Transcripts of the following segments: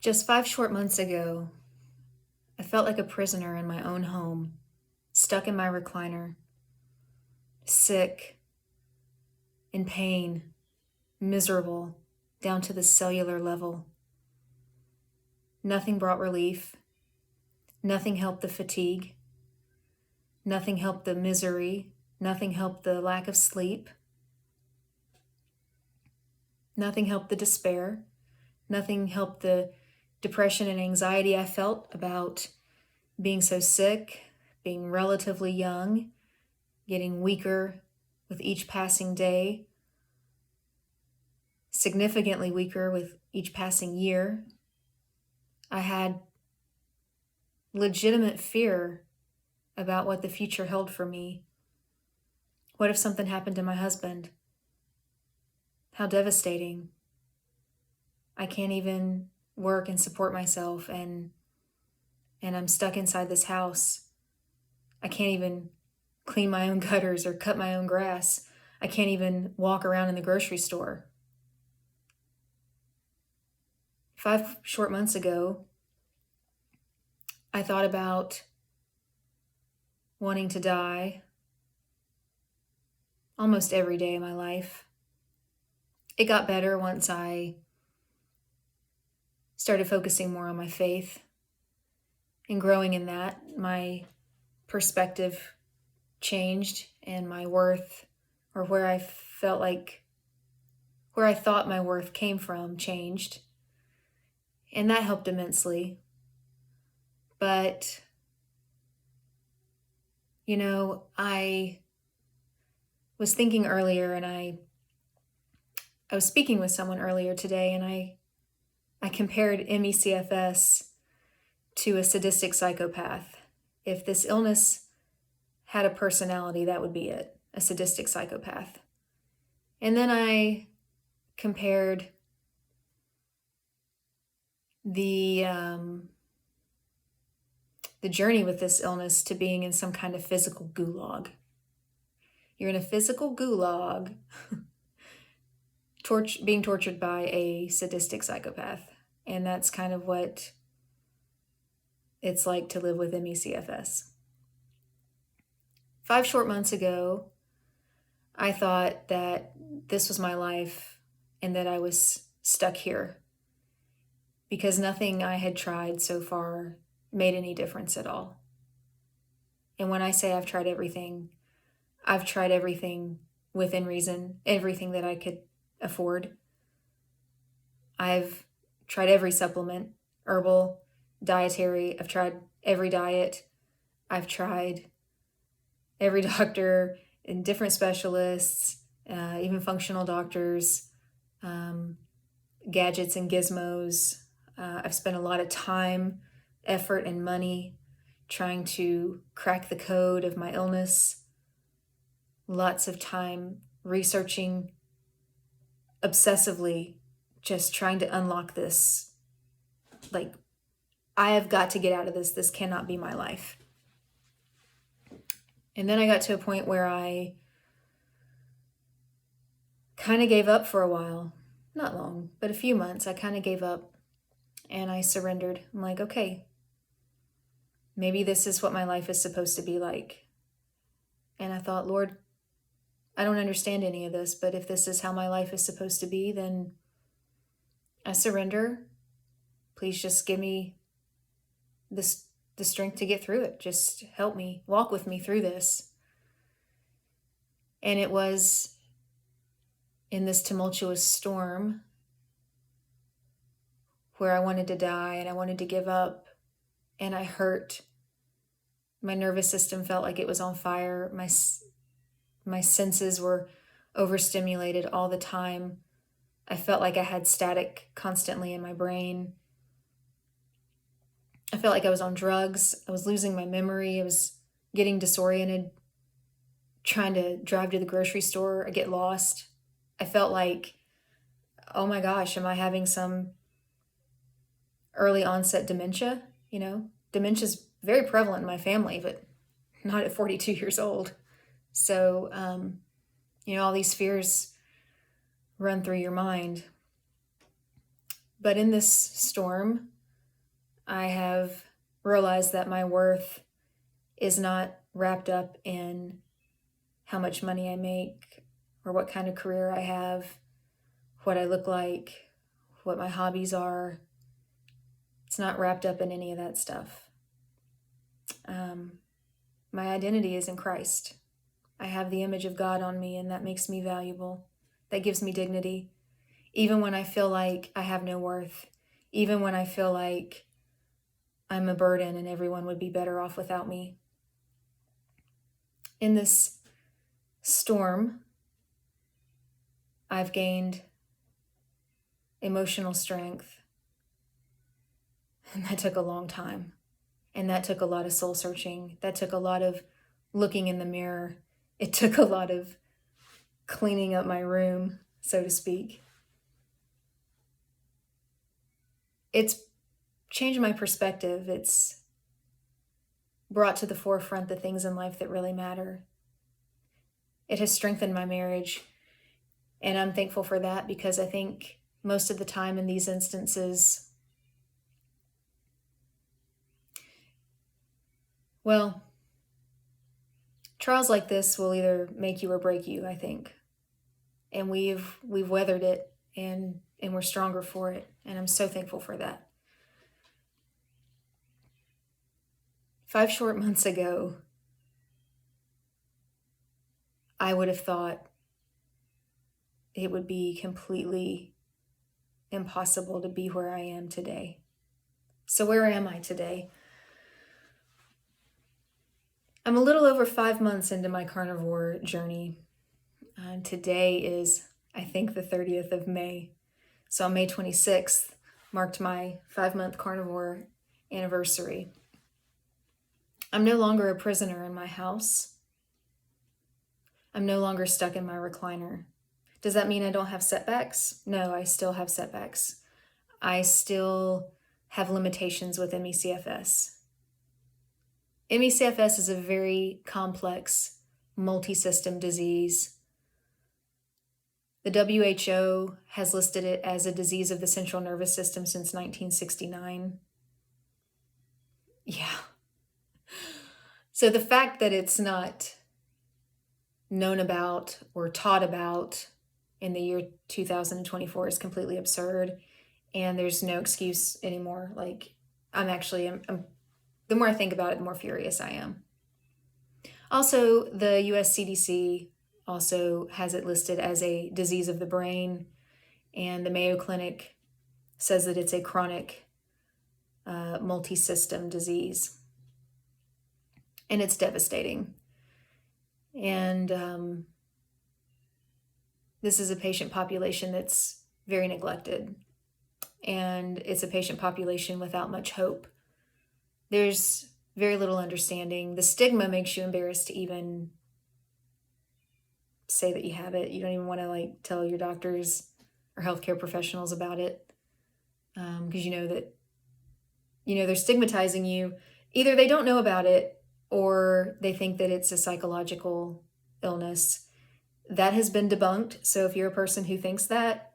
Just 5 short months ago, I felt like a prisoner in my own home, stuck in my recliner, sick, in pain, miserable, down to the cellular level. Nothing brought relief. Nothing helped the fatigue. Nothing helped the misery. Nothing helped the lack of sleep. Nothing helped the despair. Nothing helped the depression and anxiety I felt about being so sick, being relatively young, getting weaker with each passing day, significantly weaker with each passing year. I had legitimate fear about what the future held for me. What if something happened to my husband? How devastating. I can't even work and support myself, and I'm stuck inside this house. I can't even clean my own gutters or cut my own grass. I can't even walk around in the grocery store. 5 short months ago, I thought about wanting to die almost every day of my life. It got better once I started focusing more on my faith and growing in that. My perspective changed, and my worth, or where I thought my worth came from, changed. And that helped immensely. But, I was thinking earlier, and I was speaking with someone earlier today, and I compared CFS to a sadistic psychopath. If this illness had a personality, that would be it, a sadistic psychopath. And then I compared the journey with this illness to being in some kind of physical gulag. You're in a physical gulag, being tortured by a sadistic psychopath. And that's kind of what it's like to live with CFS. 5 short months ago, I thought that this was my life and that I was stuck here because nothing I had tried so far made any difference at all. And when I say I've tried everything within reason, everything that I could afford. I've tried every supplement, herbal, dietary. I've tried every diet. I've tried every doctor and different specialists, even functional doctors, gadgets and gizmos. I've spent a lot of time, effort, and money trying to crack the code of my illness. Lots of time researching obsessively, just trying to unlock this. Like, I have got to get out of this. This cannot be my life. And then I got to a point where I kind of gave up for a while. Not long, but a few months. I kind of gave up and I surrendered. I'm like, okay, maybe this is what my life is supposed to be like. And I thought, Lord, I don't understand any of this, but if this is how my life is supposed to be, then I surrender. Please just give me the strength to get through it. Just help me, walk with me through this. And it was in this tumultuous storm where I wanted to die and I wanted to give up and I hurt. My nervous system felt like it was on fire. My senses were overstimulated all the time. I felt like I had static constantly in my brain. I felt like I was on drugs. I was losing my memory. I was getting disoriented, trying to drive to the grocery store. I get lost. I felt like, oh my gosh, am I having some early onset dementia? Dementia's very prevalent in my family, but not at 42 years old. So, all these fears run through your mind. But in this storm, I have realized that my worth is not wrapped up in how much money I make or what kind of career I have, what I look like, what my hobbies are. It's not wrapped up in any of that stuff. My identity is in Christ. I have the image of God on me, and that makes me valuable. That gives me dignity. Even when I feel like I have no worth, even when I feel like I'm a burden and everyone would be better off without me. In this storm, I've gained emotional strength, and that took a long time. And that took a lot of soul searching. That took a lot of looking in the mirror. It took a lot of cleaning up my room, so to speak. It's changed my perspective. It's brought to the forefront the things in life that really matter. It has strengthened my marriage, and I'm thankful for that, because I think most of the time in these instances, well, trials like this will either make you or break you, I think. And we've weathered it, and we're stronger for it, and I'm so thankful for that. 5 short months ago, I would have thought it would be completely impossible to be where I am today. So where am I today? I'm a little over 5 months into my carnivore journey. Today is, I think, the 30th of May. So on May 26th marked my 5-month carnivore anniversary. I'm no longer a prisoner in my house. I'm no longer stuck in my recliner. Does that mean I don't have setbacks? No, I still have setbacks. I still have limitations with ME/CFS. ME/CFS is a very complex, multi-system disease. The WHO has listed it as a disease of the central nervous system since 1969. Yeah. So the fact that it's not known about or taught about in the year 2024 is completely absurd, and there's no excuse anymore. Like, I'm the more I think about it, the more furious I am. Also, the US CDC also has it listed as a disease of the brain, and the Mayo Clinic says that it's a chronic multi-system disease, and it's devastating. And this is a patient population that's very neglected, and it's a patient population without much hope. There's very little understanding. The stigma makes you embarrassed to even say that you have it. You don't even want to tell your doctors or healthcare professionals about it, because they're stigmatizing you. Either they don't know about it, or they think that it's a psychological illness. That has been debunked. So if you're a person who thinks that,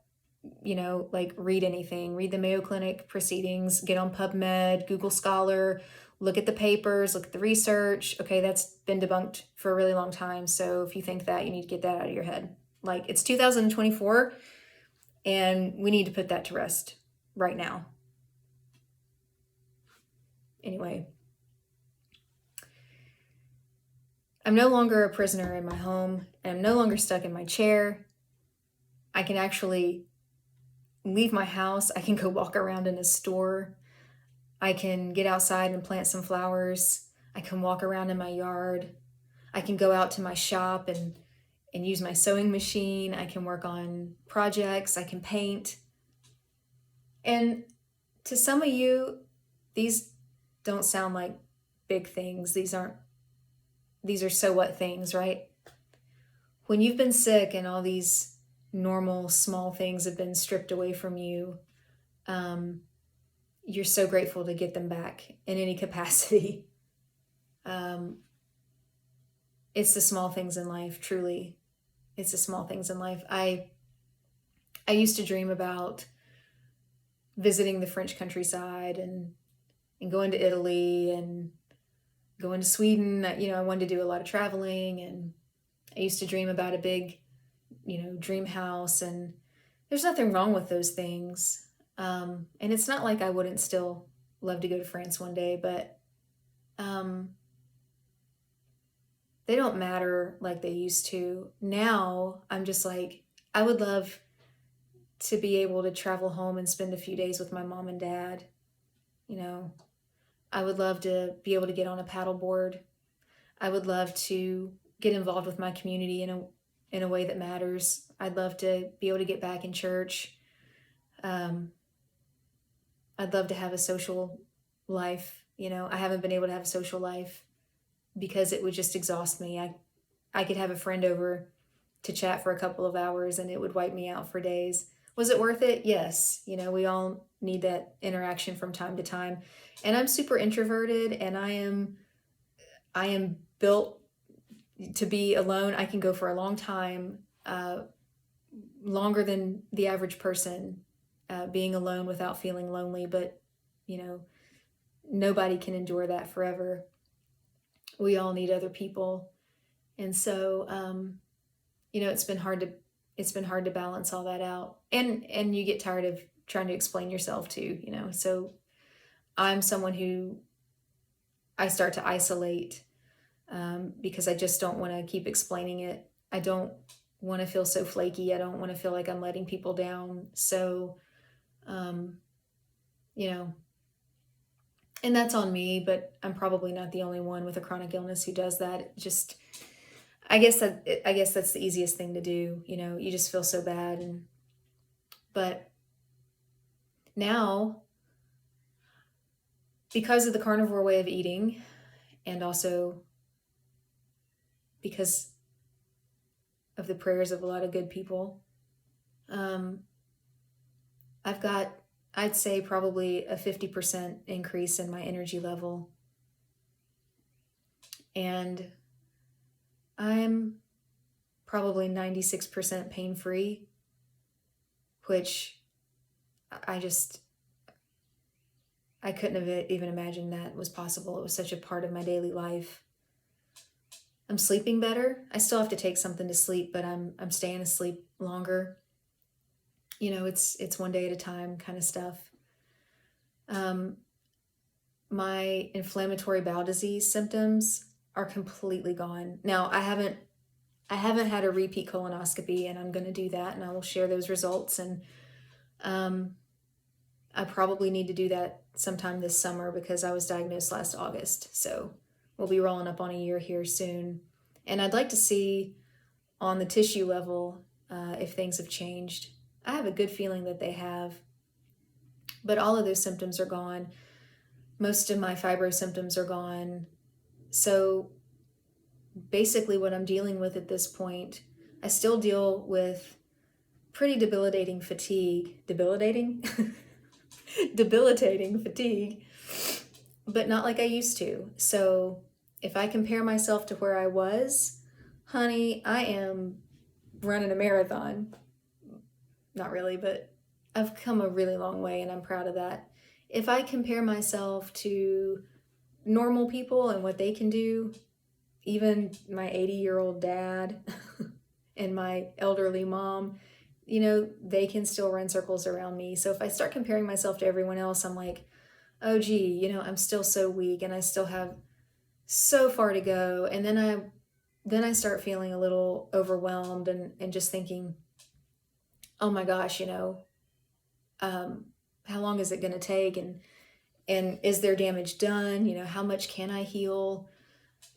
read anything, read the Mayo Clinic proceedings, get on PubMed, Google Scholar, look at the papers, look at the research. Okay, that's been debunked for a really long time. So if you think that, you need to get that out of your head. It's 2024, and we need to put that to rest right now. Anyway, I'm no longer a prisoner in my home, and I'm no longer stuck in my chair. I can actually leave my house. I can go walk around in a store. I can get outside and plant some flowers. I can walk around in my yard. I can go out to my shop and use my sewing machine. I can work on projects. I can paint. And to some of you, these don't sound like big things. These are so what things, right? When you've been sick and all these normal small things have been stripped away from you, you're so grateful to get them back in any capacity. It's the small things in life, truly. It's the small things in life. I used to dream about visiting the French countryside and going to Italy and going to Sweden. I wanted to do a lot of traveling, and I used to dream about a big, dream house, and there's nothing wrong with those things. And it's not like I wouldn't still love to go to France one day, but they don't matter like they used to. Now I'm just like, I would love to be able to travel home and spend a few days with my mom and dad. I would love to be able to get on a paddleboard. I would love to get involved with my community in a way that matters. I'd love to be able to get back in church. I'd love to have a social life. I haven't been able to have a social life because it would just exhaust me. I could have a friend over to chat for a couple of hours and it would wipe me out for days. Was it worth it? Yes. We all need that interaction from time to time. And I'm super introverted, and I am built to be alone. I can go for a long time, longer than the average person, being alone without feeling lonely. But, nobody can endure that forever. We all need other people. And so, it's been hard to balance all that out. And you get tired of trying to explain yourself too, So I'm someone who I start to isolate, because I just don't want to keep explaining it. I don't want to feel so flaky. I don't want to feel like I'm letting people down. So, and that's on me, but I'm probably not the only one with a chronic illness who does that. I guess that's the easiest thing to do. You just feel so bad. But now, because of the carnivore way of eating, and also because of the prayers of a lot of good people, I've got, I'd say, probably a 50% increase in my energy level. And I'm probably 96% pain-free, which I couldn't have even imagined that was possible. It was such a part of my daily life. I'm sleeping better. I still have to take something to sleep, but I'm staying asleep longer. It's one day at a time kind of stuff. My inflammatory bowel disease symptoms are completely gone. Now, I haven't had a repeat colonoscopy, and I'm going to do that, and I will share those results. And I probably need to do that sometime this summer because I was diagnosed last August. So we'll be rolling up on a year here soon. And I'd like to see on the tissue level if things have changed. I have a good feeling that they have, but all of those symptoms are gone. Most of my fibro symptoms are gone. So basically what I'm dealing with at this point, I still deal with pretty debilitating fatigue. Debilitating? Debilitating fatigue, but not like I used to. So if I compare myself to where I was, honey, I am running a marathon. Not really, but I've come a really long way, and I'm proud of that. If I compare myself to normal people and what they can do, even my 80-year-old dad and my elderly mom, they can still run circles around me. So if I start comparing myself to everyone else, I'm like, oh gee, I'm still so weak and I still have so far to go. And then I start feeling a little overwhelmed and just thinking, oh my gosh, how long is it going to take? And is there damage done? How much can I heal?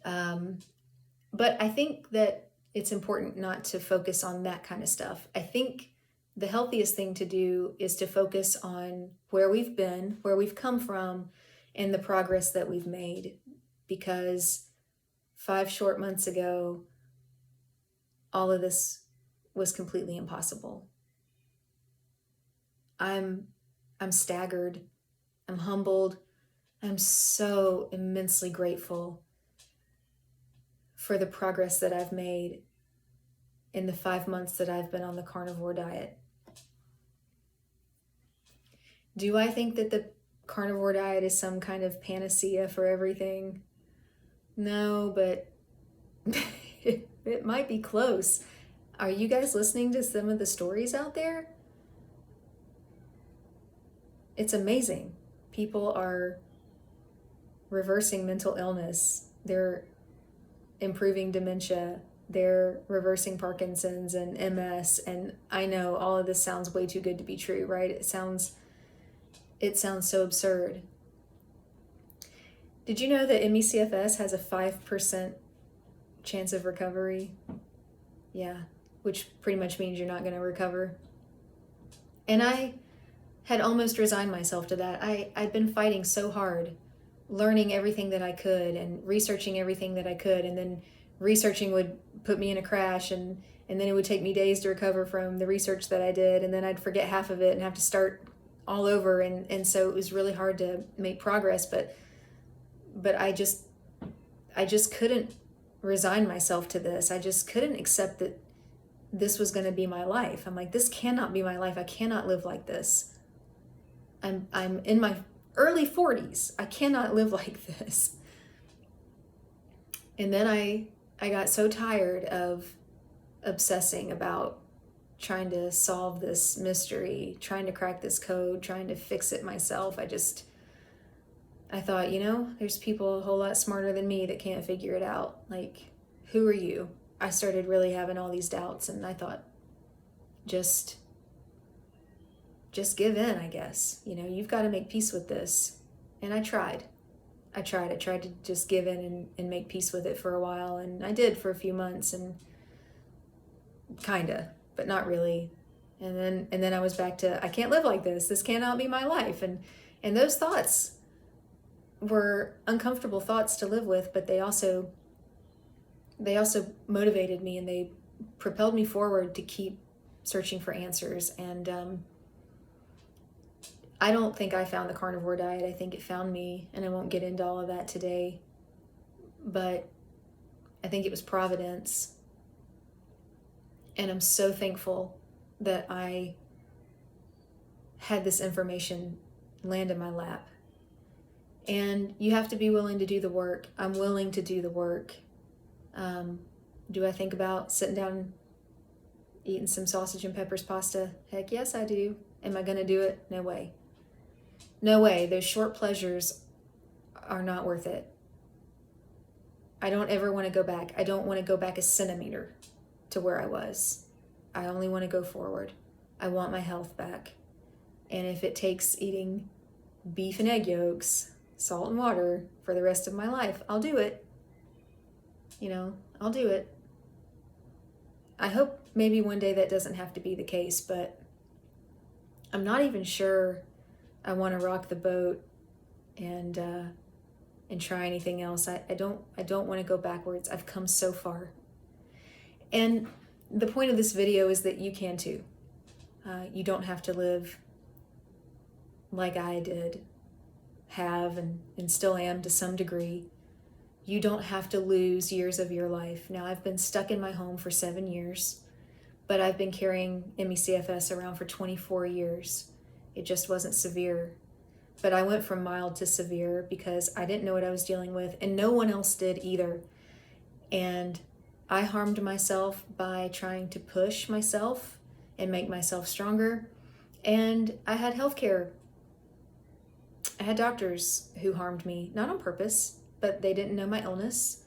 But I think that it's important not to focus on that kind of stuff. I think the healthiest thing to do is to focus on where we've been, where we've come from, and the progress that we've made. Because 5 short months ago, all of this was completely impossible. I'm staggered. I'm humbled. I'm so immensely grateful for the progress that I've made in the 5 months that I've been on the carnivore diet. Do I think that the carnivore diet is some kind of panacea for everything? No, but it might be close. Are you guys listening to some of the stories out there? It's amazing. People are reversing mental illness. They're improving dementia. They're reversing Parkinson's and MS. And I know all of this sounds way too good to be true, right? It sounds so absurd. Did you know that ME/CFS has a 5% chance of recovery? Yeah, which pretty much means you're not going to recover. And I had almost resigned myself to that. I'd been fighting so hard, learning everything that I could and researching everything that I could, and then researching would put me in a crash, and then it would take me days to recover from the research that I did, and then I'd forget half of it and have to start all over, and so it was really hard to make progress, but I just couldn't resign myself to this. I just couldn't accept that this was going to be my life. I'm like, this cannot be my life. I cannot live like this. I'm in my early 40s. I cannot live like this. And then I got so tired of obsessing about trying to solve this mystery, trying to crack this code, trying to fix it myself. I thought, there's people a whole lot smarter than me that can't figure it out. Like, who are you? I started really having all these doubts, and I thought, just give in, I guess. You've got to make peace with this. And I tried to just give in and make peace with it for a while. And I did for a few months, and kinda, but not really. And then I was back to, I can't live like this. This cannot be my life. And those thoughts were uncomfortable thoughts to live with, but they also motivated me, and they propelled me forward to keep searching for answers. And I don't think I found the carnivore diet. I think it found me, and I won't get into all of that today, but I think it was providence. And I'm so thankful that I had this information land in my lap. And you have to be willing to do the work. I'm willing to do the work. Do I think about sitting down eating some sausage and peppers pasta? Heck yes, I do. Am I going to do it? No way. No way. Those short pleasures are not worth it. I don't ever want to go back. I don't want to go back a centimeter to where I was. I only want to go forward. I want my health back. And if it takes eating beef and egg yolks, salt and water for the rest of my life, I'll do it. I'll do it. I hope maybe one day that doesn't have to be the case, but I'm not even sure I want to rock the boat and try anything else. I don't want to go backwards. I've come so far. And the point of this video is that you can too. You don't have to live like I did, have, and still am to some degree. You don't have to lose years of your life. Now, I've been stuck in my home for 7 years, but I've been carrying ME/CFS around for 24 years. It just wasn't severe. But I went from mild to severe because I didn't know what I was dealing with, and no one else did either. And I harmed myself by trying to push myself and make myself stronger. And I had healthcare. I had doctors who harmed me, not on purpose, but they didn't know my illness.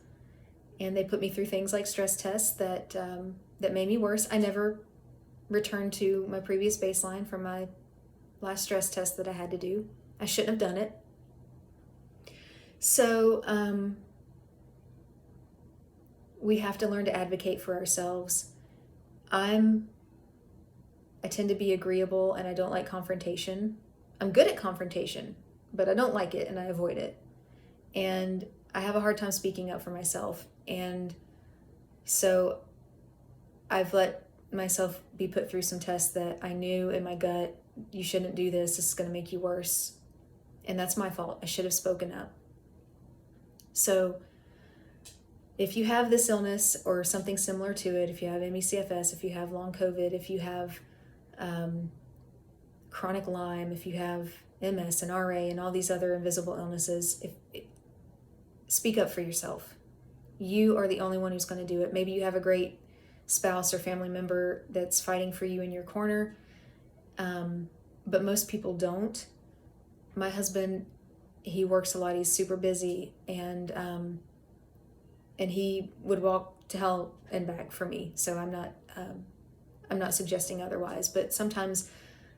And they put me through things like stress tests that made me worse. I never returned to my previous baseline from my last stress test that I had to do. I shouldn't have done it. So we have to learn to advocate for ourselves. I tend to be agreeable, and I don't like confrontation. I'm good at confrontation, but I don't like it, and I avoid it. And I have a hard time speaking up for myself. And so I've let myself be put through some tests that I knew in my gut, you shouldn't do this is going to make you worse. And that's my fault. I should have spoken up. So if you have this illness or something similar to it, if you have ME/CFS, if you have long COVID, if you have chronic Lyme, if you have MS and RA and all these other invisible illnesses, speak up for yourself. You are the only one who's going to do it. Maybe you have a great spouse or family member that's fighting for you in your corner, but most people don't. My husband, he works a lot. He's super busy, and he would walk to hell and back for me. So I'm not suggesting otherwise. But sometimes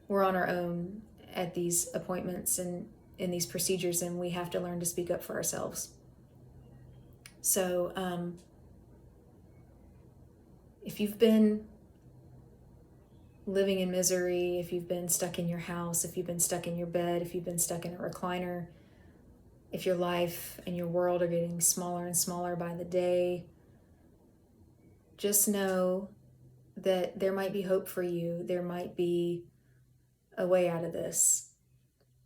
we're on our own at these appointments and in these procedures, and we have to learn to speak up for ourselves. So if you've been living in misery, if you've been stuck in your house, if you've been stuck in your bed, if you've been stuck in a recliner, if your life and your world are getting smaller and smaller by the day, just know that there might be hope for you. There might be a way out of this.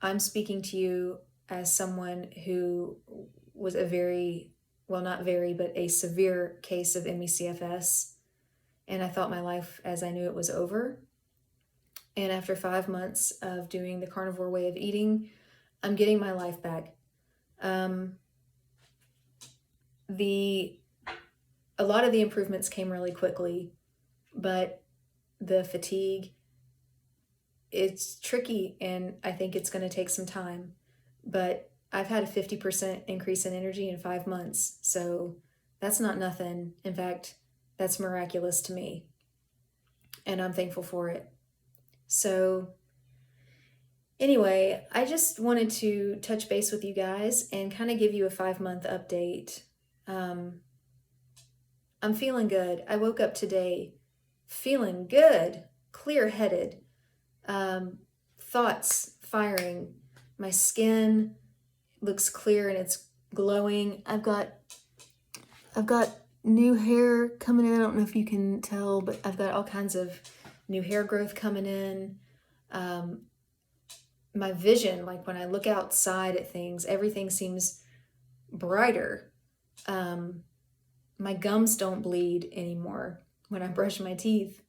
I'm speaking to you as someone who was a severe case of ME/CFS. And I thought my life as I knew it was over. And after 5 months of doing the carnivore way of eating, I'm getting my life back. A lot of the improvements came really quickly, but the fatigue, it's tricky, and I think it's going to take some time. But I've had a 50% increase in energy in 5 months, so that's not nothing. In fact, that's miraculous to me, and I'm thankful for it. So anyway, I just wanted to touch base with you guys and kind of give you a 5-month update. I'm feeling good. I woke up today feeling good, clear-headed, thoughts firing. My skin looks clear and it's glowing. I've got new hair coming in. I don't know if you can tell, but I've got all kinds of new hair growth coming in. My vision, like when I look outside at things, everything seems brighter. My gums don't bleed anymore when I brush my teeth.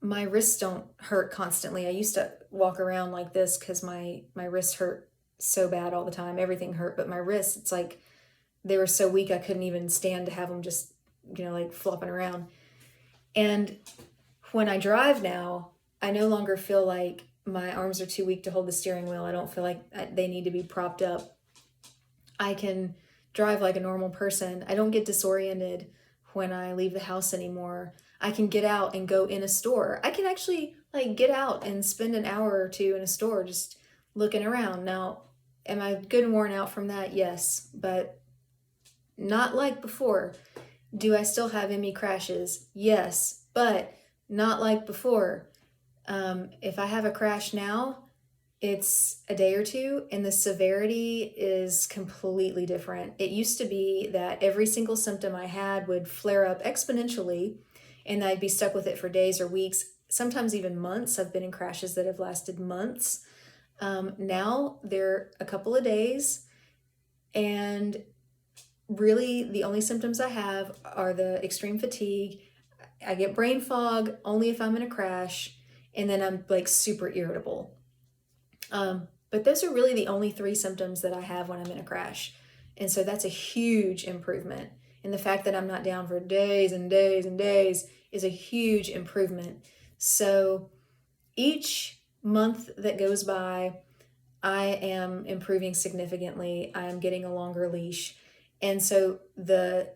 My wrists don't hurt constantly. I used to walk around like this because my wrists hurt so bad all the time. Everything hurt, but my wrists, it's like they were so weak I couldn't even stand to have them just, like flopping around. And when I drive now, I no longer feel like my arms are too weak to hold the steering wheel. I don't feel like they need to be propped up. I can drive like a normal person. I don't get disoriented when I leave the house anymore. I can get out and go in a store. I can actually get out and spend an hour or two in a store just looking around. Now, am I good and worn out from that? Yes, but not like before. Do I still have ME crashes? Yes, but not like before. If I have a crash now, it's a day or two, and the severity is completely different. It used to be that every single symptom I had would flare up exponentially, and I'd be stuck with it for days or weeks, sometimes even months. I've been in crashes that have lasted months. Now they're a couple of days, and really the only symptoms I have are the extreme fatigue. I get brain fog only if I'm in a crash, and then I'm super irritable. But those are really the only 3 symptoms that I have when I'm in a crash. And so that's a huge improvement. And the fact that I'm not down for days and days and days is a huge improvement. So each month that goes by, I am improving significantly. I am getting a longer leash. And so the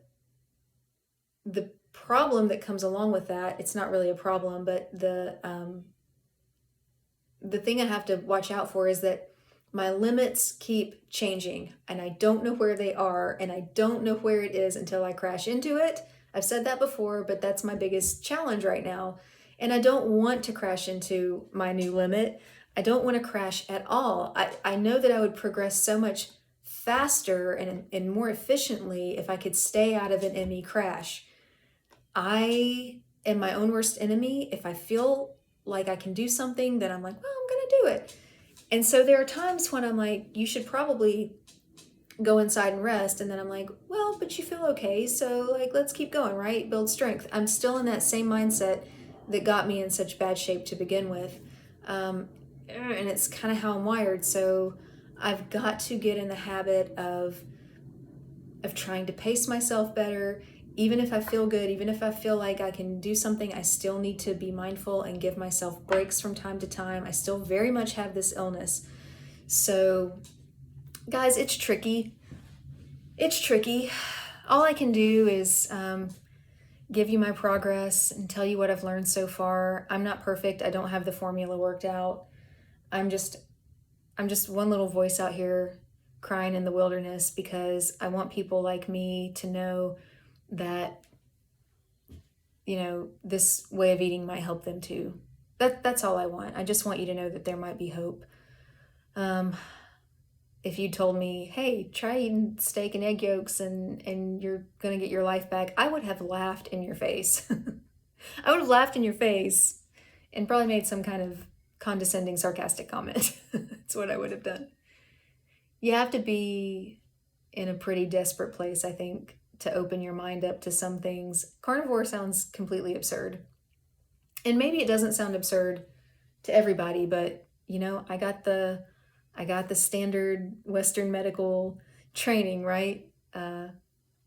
problem that comes along with that, it's not really a problem, but the thing I have to watch out for is that my limits keep changing, and I don't know where they are, and I don't know where it is until I crash into it. I've said that before, but that's my biggest challenge right now. And I don't want to crash into my new limit. I don't want to crash at all. I know that I would progress so much faster and more efficiently if I could stay out of an ME crash. I am my own worst enemy. If I feel like I can do something, then I'm like, well, I'm going to do it. And so there are times when I'm like, you should probably go inside and rest. And then I'm like, well, but you feel okay. So let's keep going, right? Build strength. I'm still in that same mindset that got me in such bad shape to begin with. And it's kind of how I'm wired. So I've got to get in the habit of trying to pace myself better. Even if I feel good, even if I feel like I can do something, I still need to be mindful and give myself breaks from time to time. I still very much have this illness. So, guys, it's tricky. It's tricky. All I can do is give you my progress and tell you what I've learned so far. I'm not perfect. I don't have the formula worked out. I'm just one little voice out here crying in the wilderness because I want people like me to know that, you know, this way of eating might help them too. That's all I want. I just want you to know that there might be hope. If you told me, hey, try eating steak and egg yolks and you're going to get your life back, I would have laughed in your face. I would have laughed in your face and probably made some kind of condescending, sarcastic comment. That's what I would have done. You have to be in a pretty desperate place, I think, to open your mind up to some things. Carnivore sounds completely absurd. And maybe it doesn't sound absurd to everybody, but you know, I got the standard Western medical training, right? I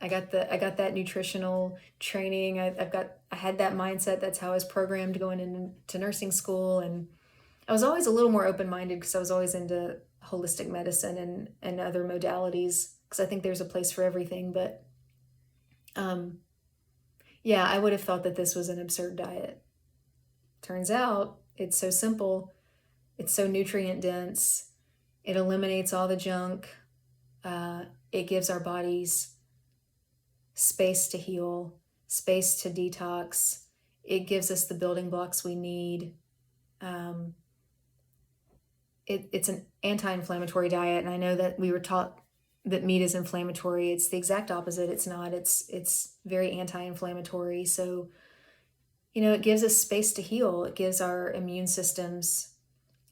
got that nutritional training. I had that mindset. That's how I was programmed going into nursing school, and I was always a little more open-minded because I was always into holistic medicine and other modalities because I think there's a place for everything. But yeah, I would have thought that this was an absurd diet. Turns out it's so simple. It's so nutrient dense. It eliminates all the junk. It gives our bodies space to heal, space to detox. It gives us the building blocks we need. It's an anti-inflammatory diet, and I know that we were taught that meat is inflammatory. It's the exact opposite. It's not. It's very anti-inflammatory. So, you know, it gives us space to heal. It gives our immune systems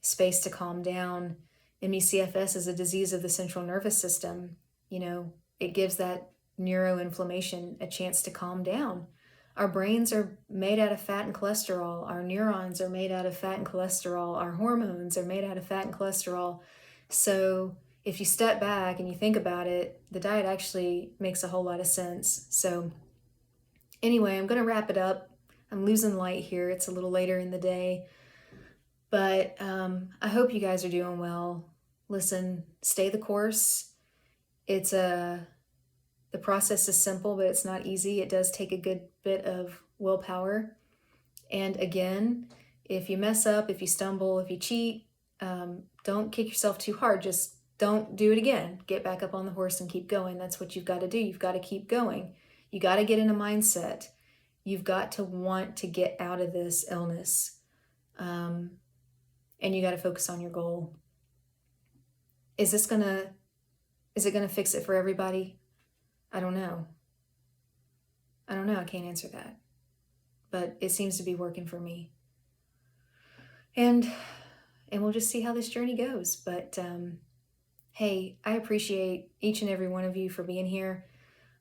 space to calm down. CFS is a disease of the central nervous system. You know, it gives that neuroinflammation a chance to calm down. Our brains are made out of fat and cholesterol. Our neurons are made out of fat and cholesterol. Our hormones are made out of fat and cholesterol. So if you step back and you think about it, the diet actually makes a whole lot of sense. So anyway, I'm going to wrap it up. I'm losing light here. It's a little later in the day. But I hope you guys are doing well. Listen, stay the course. The process is simple, but it's not easy. It does take a good bit of willpower. And again, if you mess up, if you stumble, if you cheat, don't kick yourself too hard. Just don't do it again. Get back up on the horse and keep going. That's what you've got to do. You've got to keep going. You got to get in a mindset. You've got to want to get out of this illness. And you got to focus on your goal. Is it gonna fix it for everybody? I don't know. I can't answer that. But it seems to be working for me. And we'll just see how this journey goes. But hey, I appreciate each and every one of you for being here.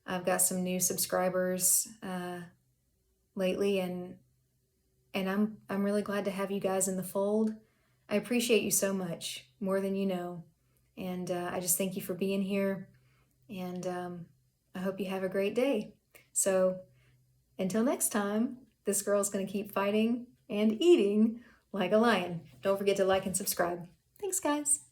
I've got some new subscribers lately, and I'm really glad to have you guys in the fold. I appreciate you so much, more than you know. And I just thank you for being here. And I hope you have a great day. So until next time, this girl's going to keep fighting and eating like a lion. Don't forget to like and subscribe. Thanks, guys.